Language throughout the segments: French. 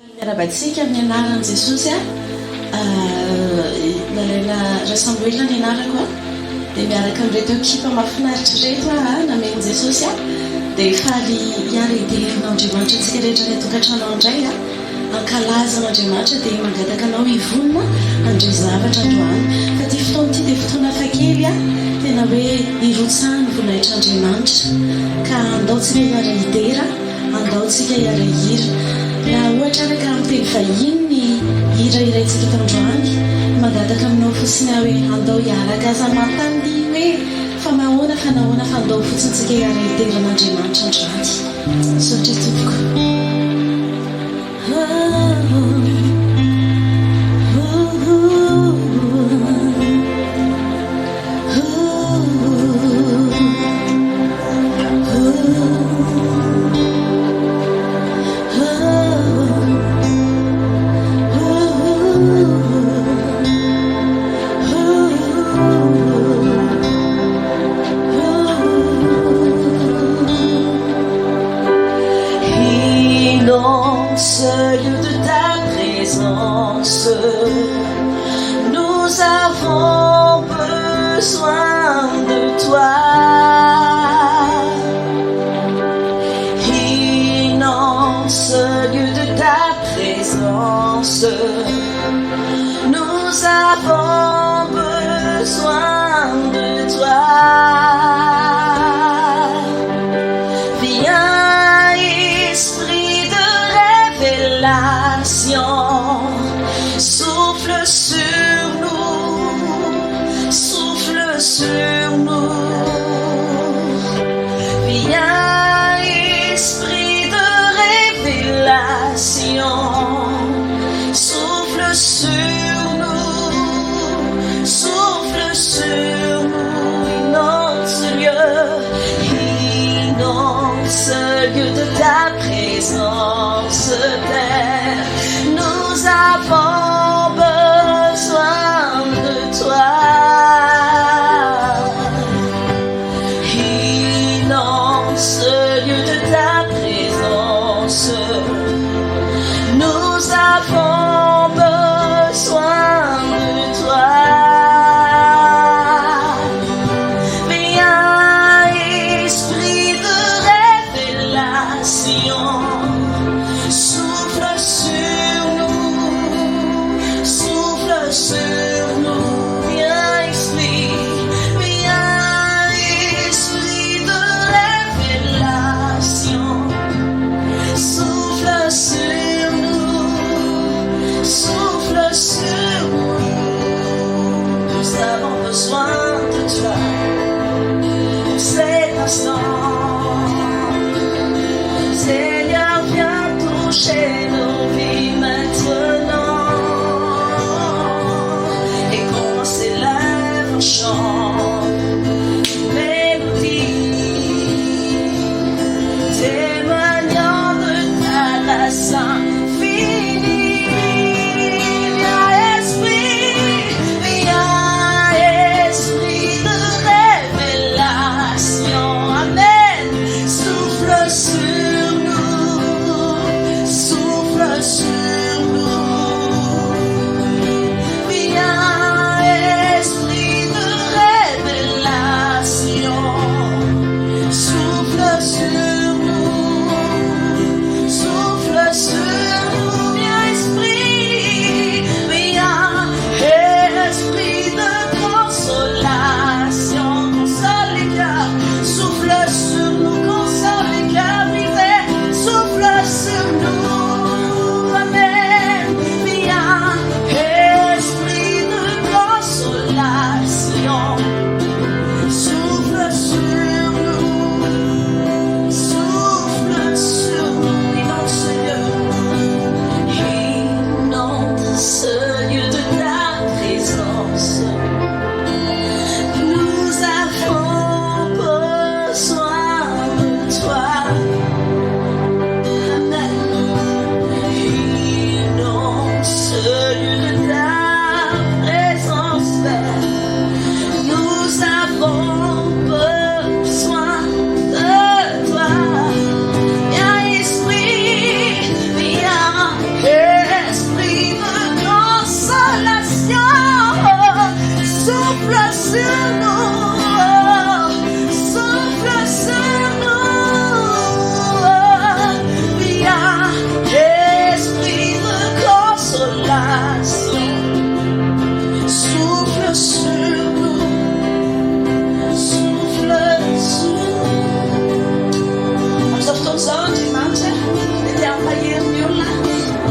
Miarabantsika amin'ny anaran'i Jesosy nalaina rasamboelina ny anarako dia miaraka amin'ireto ekipa mahafinaritra reto namen'i Jesosy dia faly hiara hidelon'Andriamanitra antsika rehetra ny tokantrano indray ankalaza an'Andriamanitra dia mangataka anao hivonona handray zavatra androany fa ity fotoana ity dia fotoana hafakely tena hoe hirotsahany vonahitr'Andriamanitra ka andaontsika hiara hidera andaontsika hiara hira na ohatra araka amin'ny teny vahiny ny hirairaintsika eto androany mangataka aminao fotsiny hoe andao hiaraka aza mantany hoe fa nahoana fa andao fotsiny tsika hiara hidera an'Andriamanitra androany sotra tompoko. Ce lieu de ta présence, nous avons besoin de toi. Immense lieu de ta présence, nous avons besoin de toi. Viens, Esprit de révélation, souffle sur nous, souffle sur nous. Viens, Esprit de révélation, souffle sur nous, souffle sur nous. Immense lieu de ta présence, Père, nous avons besoin de toi. Immense lieu de ta présence, nous avons besoin de toi. Souffle sur nous, souffle sur nous. Viens, Esprit de révélation. Souffle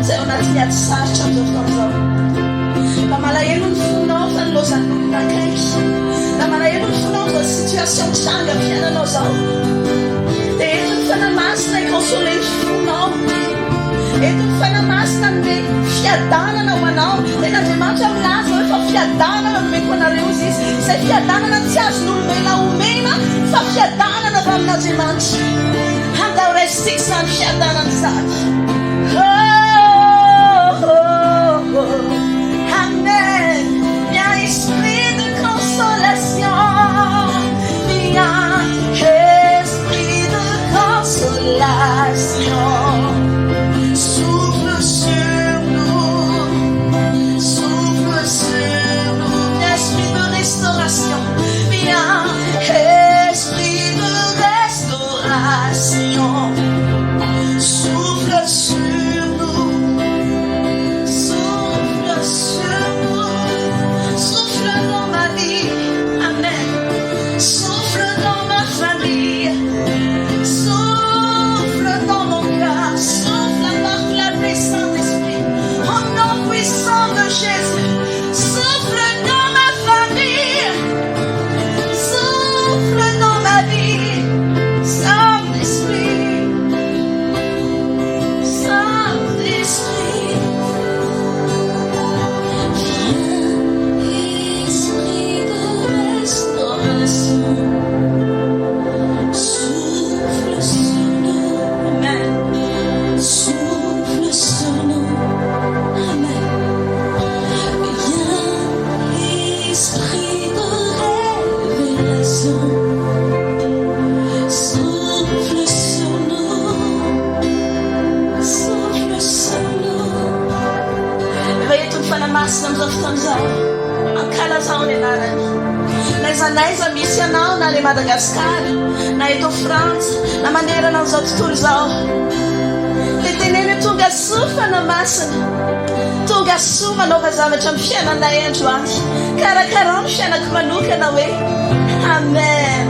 izay ao anaty ady sarotra amin'izao fotoan'izao. Mba malahelo ny fonao fa nilozany nakaiky. Mba malahelo ny fonao fa situation tranga amin'ny fiainanao zao. Dia eto ny fanamasina iconsoler ny fonao. Eto ny fanamasina nome fiadanana ho anao. Dia n'Andriamanitra milaza hoe fa fiadanana nomeko anareo izy. Izay fiadanana tsy azon'olomena omena fa fiadanana avy amin'Andriamanitra. Handao resitsika izany fiadanana izany. Amen. Viens esprit de consolation. Viens esprit de consolation. Souffle sur nous. Souffle sur nous. Esprit de restauration. Viens esprit de restauration. Souffle sur nous. Souffle sur nous. Souffle dans ma vie. Amen. Souffle dans ma famille. Souffle dans mon cœur. Souffle par la puissance d'esprit. Au nom puissant de Jésus. Souffle dans ma famille. Souffle dans ma vie. Saint-Esprit. Saint-Esprit. Viens, esprit de restauration. Souffle sur nous. Amen. Souffle sur nous. Amen. Viens, esprit de révélation. Souffle sur nous. Souffle sur nous. Reto ny fanamasina amin'izao fotoana izao. Ankalazao ny anarany. Naiza naiza misy ianao na le Madagasikara, na eto Frantsa, na manerana amin'izao tontolo izao. Dia teneny hoe tonga soa fanamasina. Tonga soa manaova zavatra amin'ny fiainanay androany. Karakarao ny fiainako manokana hoe amen.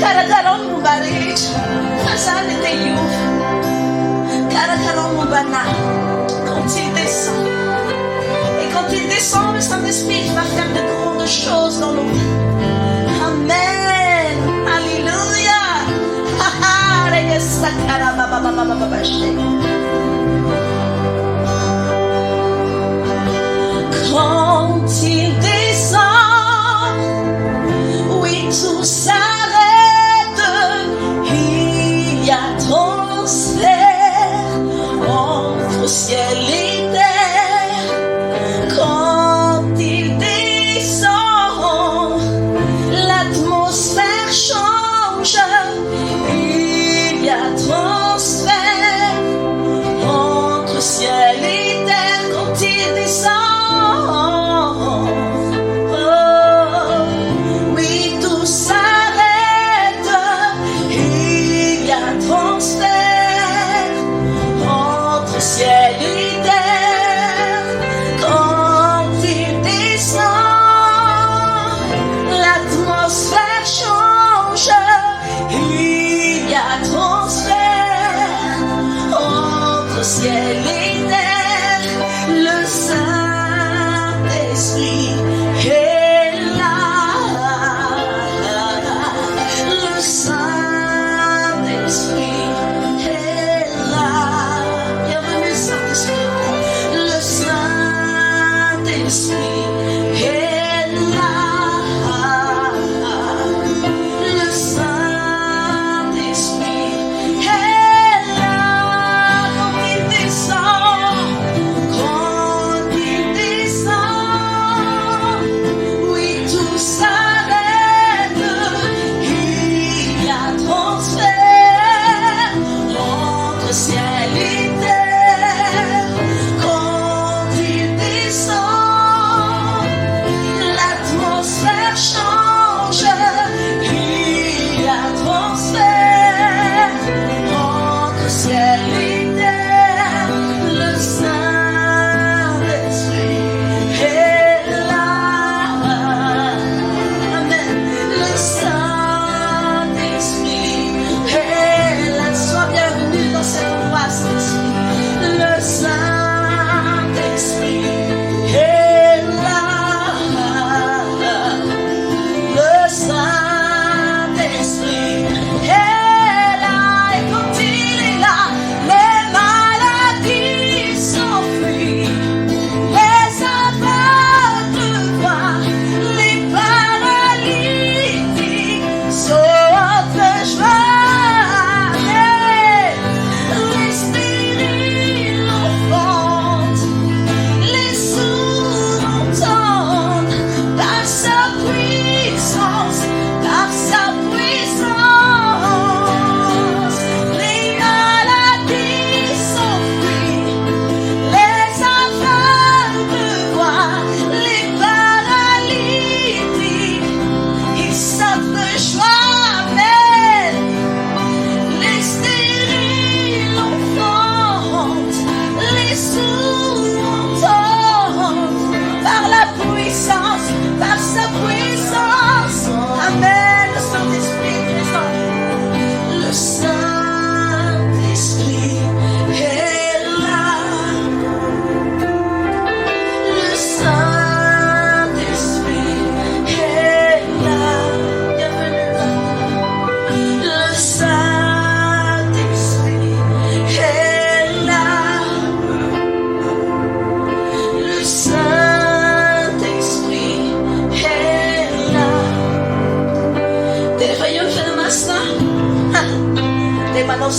Karakarao ny momba rehetra. Fa zaho dia te hiova. Karakarao ny momba anahy. Quand il descend. Et quand il descend, le Saint-Esprit va faire de grandes choses dans nos vies. Amen. Alléluia. Quand il descend, oui, tout s'arrête. Il y a transfert entre ciel et terre. Quand il descend, l'atmosphère change. Il y a transfert entre ciel et terre. Quand il descend, oh, oui, tout s'arrête. Il y a transfert entre ciel et terre. Quand il descend, l'atmosphère change. Il y a transfert entre ciel et terre. Le Saint-Esprit est là. Le Saint-Esprit est là. Bienvenue Saint-Esprit. Le Saint-Esprit est là. Le Saint-Esprit est là. Quand il descend, quand il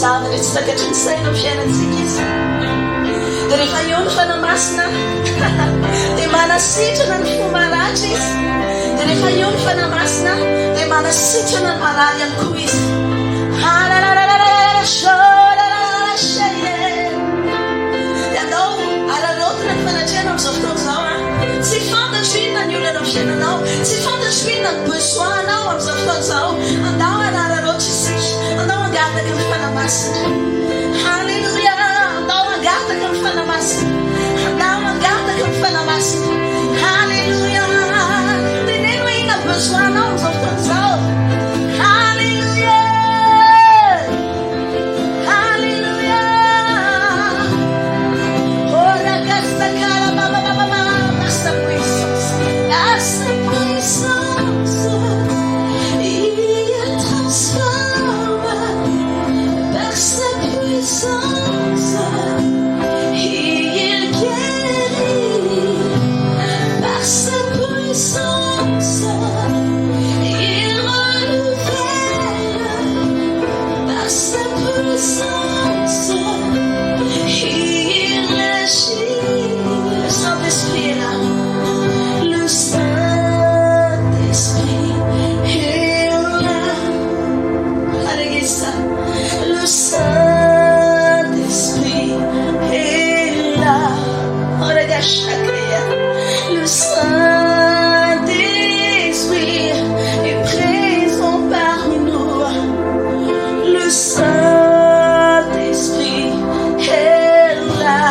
zavatra tsy takatry ny saina ny fiainantsika izy dia rehefa eo ny fanamasina dia manasitrana ny fo maratra izy dia rehefa eo ny fanamasina dia manasitrana ny marary ihany koa izy dia andao ararotina ny fanatrehana amin'izao fotoana izao tsy fantatro inona ny olana ny fiainanao tsy fantatro inona ny besoinao amin'izao fotoana izao andao ararotra isika andao angataka ny fanamasina halleluia andao angataka ny fanamasina andao angataka ny fanamasina halleluia teneno hoe inona besoinao amin'izao fotoana izao halleluia halleluia ora gastakara par sa puissance il transforme par sa puissance il guérit par sa puissance il renouvelle par sa puissance il agit. Le Saint-Esprit est là. Le Saint-Esprit est là. Alléluia. Le Saint-Esprit est là. Regarde chacun. Le Saint-Esprit est présent parmi nous. Le Saint-Esprit est là.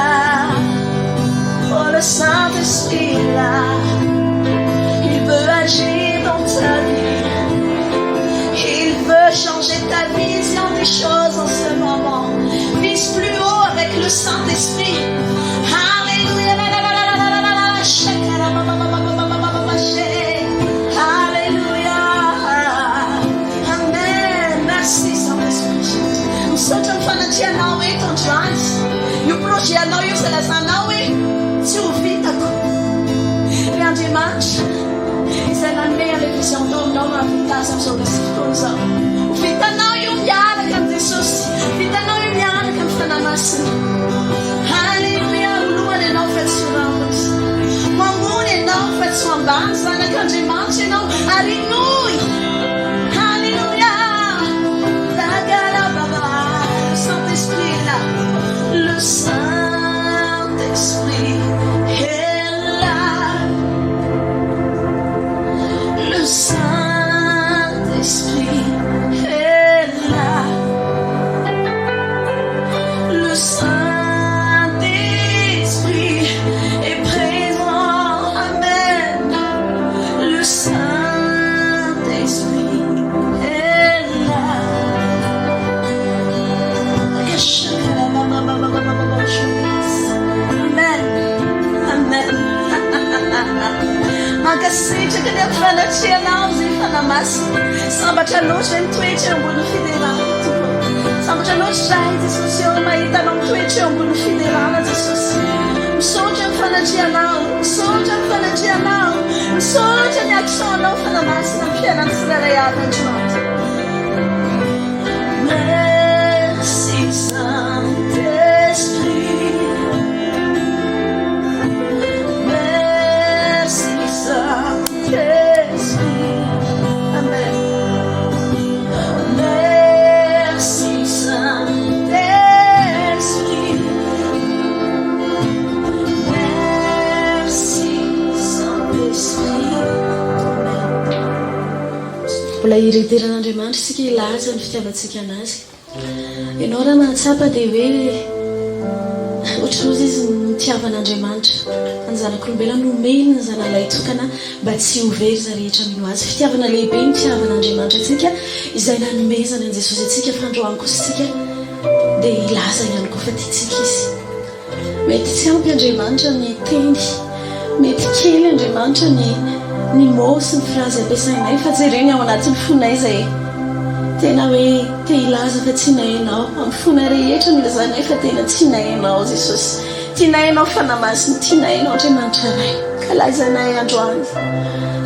Oh, le Saint-Esprit est là. Il veut agir dans ta vie. Il veut changer ta vision des choses en ce moment. Vise plus haut avec le Saint-Esprit. Alléluia. Alléluia. Amen. Merci Saint-Esprit. Msote mfanatia nawe tonjwani. Yuproshia nawe yusalasa nawe. Si uvitako. Riandimanche. Isananmea le vision dono na vitasa sobre siftoza. Uvita nawe yumiana kam Jesus. Uvita nawe yumiana kam fanamasi. Halleluja. Uluane na ufetsuramos. Mamune na ufetsuambanza na kandimanche na arinui. Halleluja. Dagala baba. Le Saint-Esprit est là. Le Saint-Esprit est là. Le Saint-Esprit est là. Le Saint-Esprit est présent. Amen. Le Saint-Esprit est là. Amen. Amen. Mankasitraka ny amfanatrehanao zay fanamasi. Sambatra loatra ny toetra eo ambony fiderana tompo. Sambatra loatra zahay Jesosy eo mahitanao mitoetra eo ambony fiderana Jesosy. Misaotra ny fanatrehanao, misaotra ny fanatrehanao, misaotra ny aksonao fanamasina amin'ny fiainan'ny tsirairay avy androany. Merci Saint-Esprit. Merci Saint-Esprit. Amen. Merci Saint-Esprit. Merci Saint-Esprit. Mbola ireteran'Andriamanitra isika ilaza ny fitiavantsika anazy. Ianao raha mantsapa dia hoe ohatran'izy izy nitiavan'Andriamanitra ny zanak'olombelona nomeny ny zanalay tokana mba tsy hovery za rehetra mino azy. Fitiavana lehibe ny fitiavan'Andriamanitra antsika izay nanomezana an'i Jesosy antsika fa androany kosa isika dia ilaza ihany koa fa tiantsika izy. Mety tsy ampy Andriamanitra ny teny, mety kely Andriamanitra ny mots sy ny frazy ampiasainay fa jereny ao anatin'ny fonay izay tena hoe te ilaza fa tsy nahainao amin'ny fona rehetra no ilazanay fa tena tsy nahainao Jesosy. Tia nahainao fanamasiny, tia nahainao Andriamanitra ray. Ka lazanay androany,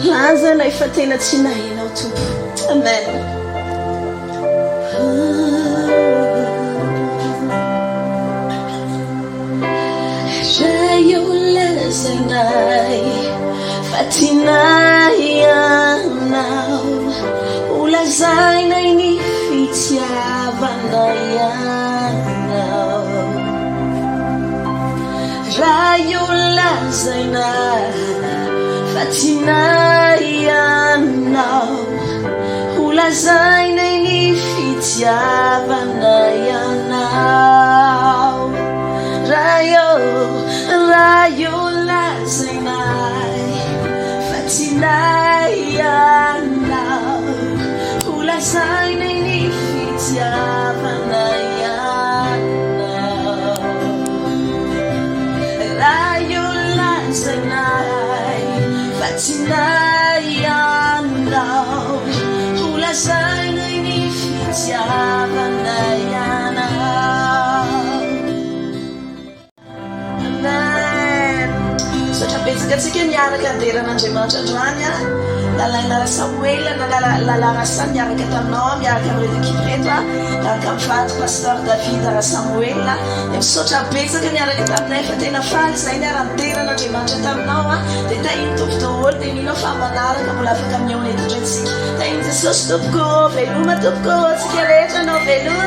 lazanay fa tena tsy nahainao Tompo. Amen. zainay fa tianay ianao olazainay ny fitiavanay ianao raha io lazainay fa tianay ianao olazainay ny fitiavanay ianao raha io lazainay fa tianay ianao olazainay ny fitiavanay ianao raha io lazainay fa tianay ianao olazainay ny fitiavanay ianao. Amen. Sotra betsaka atsika miaraka anderan'Andriamanitra androany a lalaina Samuela na lala rasa miaraka taminao miaraka amin'ireo ekipa reto a miaraka amin'ny vady pasteur David ra Samuela dia misaotra betsaka miaraka taminay fa tena faly izay niara-niteran'Andriamanitra taminao a dia tahiny tompo daholo dia mino fa manaraka mbola afaka miaona eto indray tsika tahiny Jesosy tompoko veloma tompoko tsika rehetra anao veloma